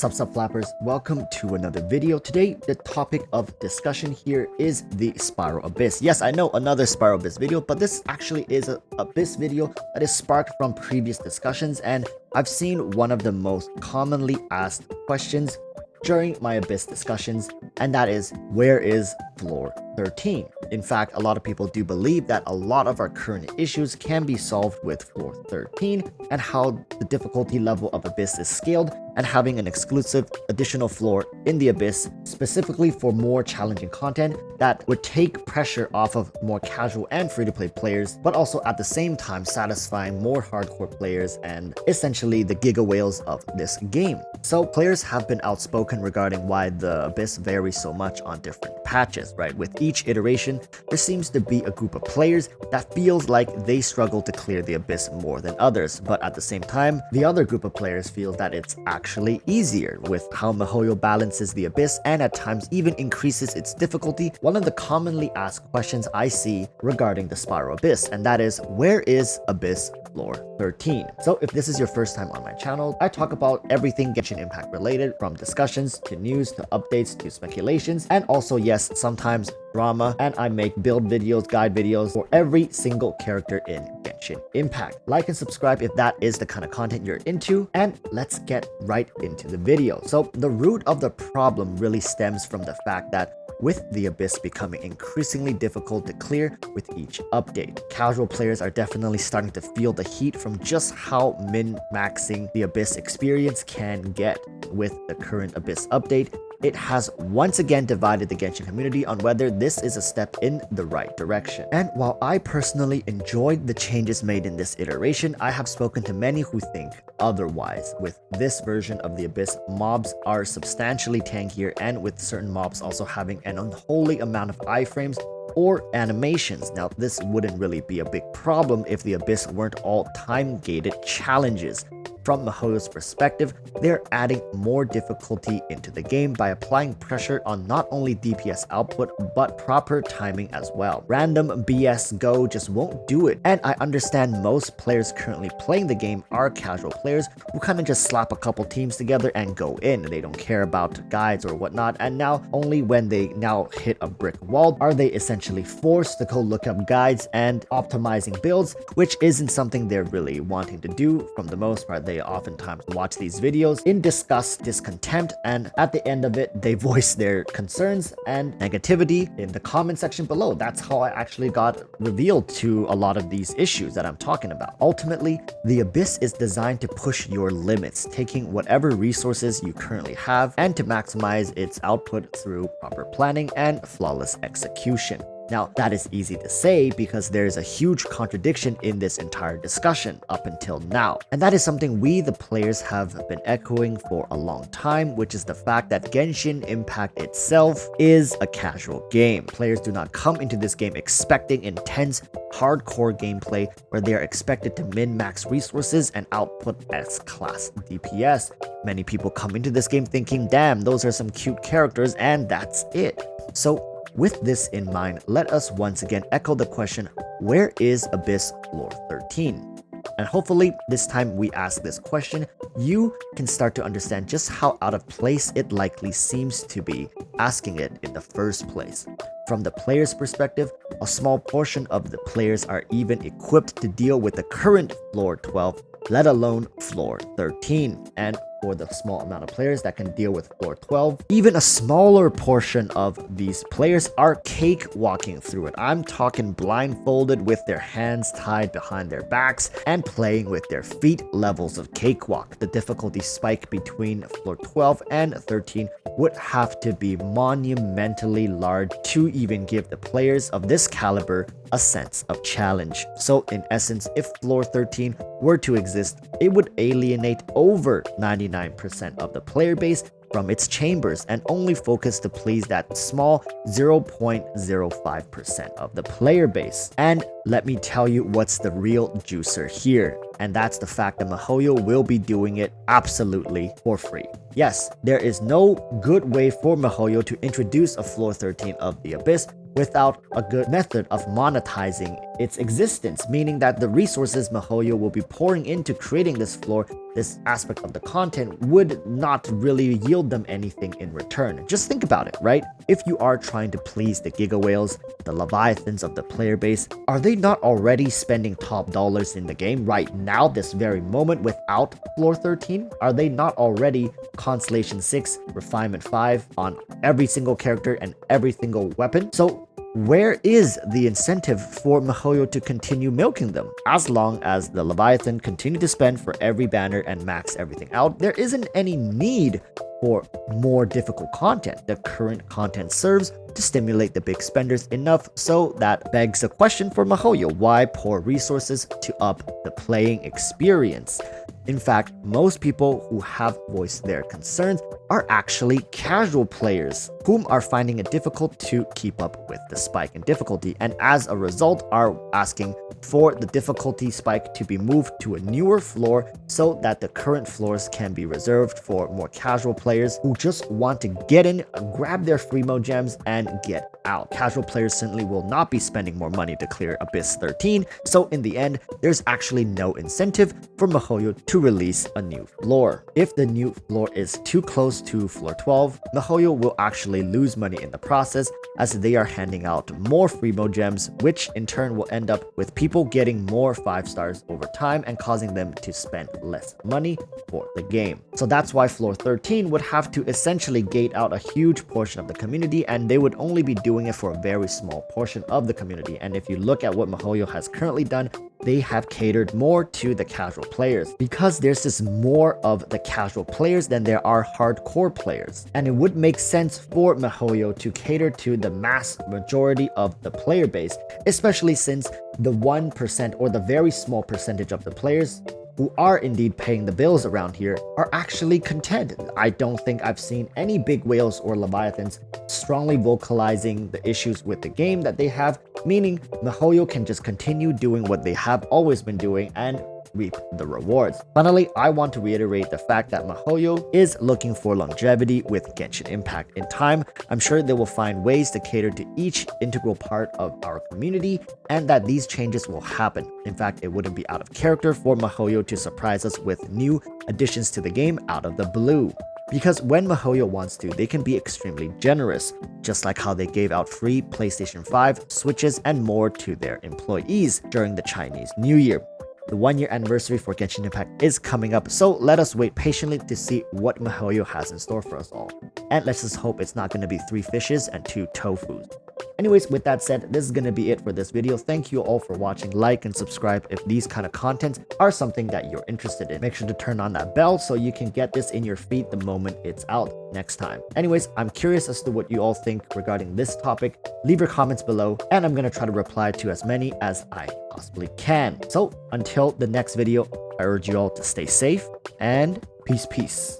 Sup flappers, welcome to another video. Today, the topic of discussion here is the Spiral Abyss. Yes, I know, another Spiral Abyss video, but this actually is a Abyss video that is sparked from previous discussions, and I've seen one of the most commonly asked questions during my Abyss discussions, and that is, where is floor 13? In fact, a lot of people do believe that a lot of our current issues can be solved with floor 13, and how the difficulty level of Abyss is scaled, and having an exclusive additional floor in the Abyss specifically for more challenging content that would take pressure off of more casual and free-to-play players, but also at the same time satisfying more hardcore players and essentially the giga whales of this game. So players have been outspoken regarding why the Abyss varies so much on different patches, right? With each iteration, there seems to be a group of players that feels like they struggle to clear the Abyss more than others, but at the same time, the other group of players feel that it's actually easier with how miHoYo balances the Abyss and at times even increases its difficulty. One of the commonly asked questions I see regarding the Spiral Abyss, and that is, where is Abyss floor 13? So if this is your first time on my channel, I talk about everything Genshin Impact related, from discussions to news to updates to speculations, and also yes, sometimes drama, and I make build videos, guide videos for every single character in Genshin Impact. Like and subscribe if that is the kind of content you're into, and let's get right into the video. So the root of the problem really stems from the fact that with the Abyss becoming increasingly difficult to clear with each update, casual players are definitely starting to feel the heat from just how min-maxing the Abyss experience can get. With the current Abyss update, it has once again divided the Genshin community on whether this is a step in the right direction. And while I personally enjoyed the changes made in this iteration, I have spoken to many who think otherwise. With this version of the Abyss, mobs are substantially tankier, and with certain mobs also having an unholy amount of iframes or animations. Now, this wouldn't really be a big problem if the Abyss weren't all time-gated challenges. From miHoYo's perspective, they're adding more difficulty into the game by applying pressure on not only DPS output, but proper timing as well. Random BS Go just won't do it, and I understand most players currently playing the game are casual players who kind of just slap a couple teams together and go in. They don't care about guides or whatnot, and now only when they now hit a brick wall are they essentially forced to go look up guides and optimizing builds, which isn't something they're really wanting to do. For the most part, they oftentimes watch these videos in disgust, discontent, and at the end of it, they voice their concerns and negativity in the comment section below. That's how I actually got revealed to a lot of these issues that I'm talking about. Ultimately, the Abyss is designed to push your limits, taking whatever resources you currently have and to maximize its output through proper planning and flawless execution. Now, that is easy to say because there is a huge contradiction in this entire discussion up until now. And that is something we, the players, have been echoing for a long time, which is the fact that Genshin Impact itself is a casual game. Players do not come into this game expecting intense, hardcore gameplay where they are expected to min-max resources and output S-class DPS. Many people come into this game thinking, damn, those are some cute characters, and that's it. So, with this in mind, let us once again echo the question, where is Abyss floor 13? And hopefully this time we ask this question, you can start to understand just how out of place it likely seems to be asking it in the first place. From the player's perspective, a small portion of the players are even equipped to deal with the current floor 12, let alone floor 13. And for the small amount of players that can deal with floor 12, even a smaller portion of these players are cakewalking through it. I'm talking blindfolded with their hands tied behind their backs and playing with their feet levels of cakewalk. The difficulty spike between floor 12 and 13 would have to be monumentally large to even give the players of this caliber a sense of challenge. So in essence, if floor 13 were to exist, it would alienate over 99% of the player base from its chambers and only focus to please that small 0.05% of the player base. And let me tell you what's the real juicer here, and that's the fact that miHoYo will be doing it absolutely for free. Yes, there is no good way for miHoYo to introduce a floor 13 of the Abyss without a good method of monetizing its existence, meaning that the resources miHoYo will be pouring into creating this floor this aspect of the content would not really yield them anything in return. Just think about it, right? If you are trying to please the Giga Whales, the Leviathans of the player base, are they not already spending top dollars in the game right now, this very moment, without Floor 13? Are they not already Constellation 6, Refinement 5 on every single character and every single weapon? So where is the incentive for miHoYo to continue milking them? As long as the Leviathan continue to spend for every banner and max everything out, there isn't any need for more difficult content. The current content serves to stimulate the big spenders enough, so that begs a question for miHoYo: why pour resources to up the playing experience? In fact, most people who have voiced their concerns are actually casual players whom are finding it difficult to keep up with the spike in difficulty, and as a result are asking for the difficulty spike to be moved to a newer floor so that the current floors can be reserved for more casual players who just want to get in, grab their Freemo gems, and get out. Casual players simply will not be spending more money to clear Abyss 13, so in the end, there's actually no incentive for miHoYo to release a new floor. If the new floor is too close to floor 12, miHoYo will actually lose money in the process, as they are handing out more Freemo gems, which in turn will end up with people getting more 5 stars over time and causing them to spend less money for the game. So that's why floor 13 would have to essentially gate out a huge portion of the community, and they would only be doing it for a very small portion of the community. And if you look at what miHoYo has currently done, they have catered more to the casual players, because there's just more of the casual players than there are hardcore players. And it would make sense for miHoYo to cater to the mass majority of the player base, especially since the 1% or the very small percentage of the players who are indeed paying the bills around here are actually content. I don't think I've seen any big whales or leviathans strongly vocalizing the issues with the game that they have, meaning miHoYo can just continue doing what they have always been doing and reap the rewards. Finally, I want to reiterate the fact that miHoYo is looking for longevity with Genshin Impact. In time, I'm sure they will find ways to cater to each integral part of our community, and that these changes will happen. In fact, it wouldn't be out of character for miHoYo to surprise us with new additions to the game out of the blue. Because when miHoYo wants to, they can be extremely generous, just like how they gave out free PlayStation 5, Switches, and more to their employees during the Chinese New Year. The 1-year anniversary for Genshin Impact is coming up, so let us wait patiently to see what miHoYo has in store for us all. And let's just hope it's not going to be 3 fishes and 2 tofus. Anyways, with that said, this is going to be it for this video. Thank you all for watching. Like and subscribe if these kind of contents are something that you're interested in. Make sure to turn on that bell so you can get this in your feed the moment it's out next time. Anyways, I'm curious as to what you all think regarding this topic. Leave your comments below, and I'm going to try to reply to as many as I possibly can. So until the next video, I urge you all to stay safe and peace.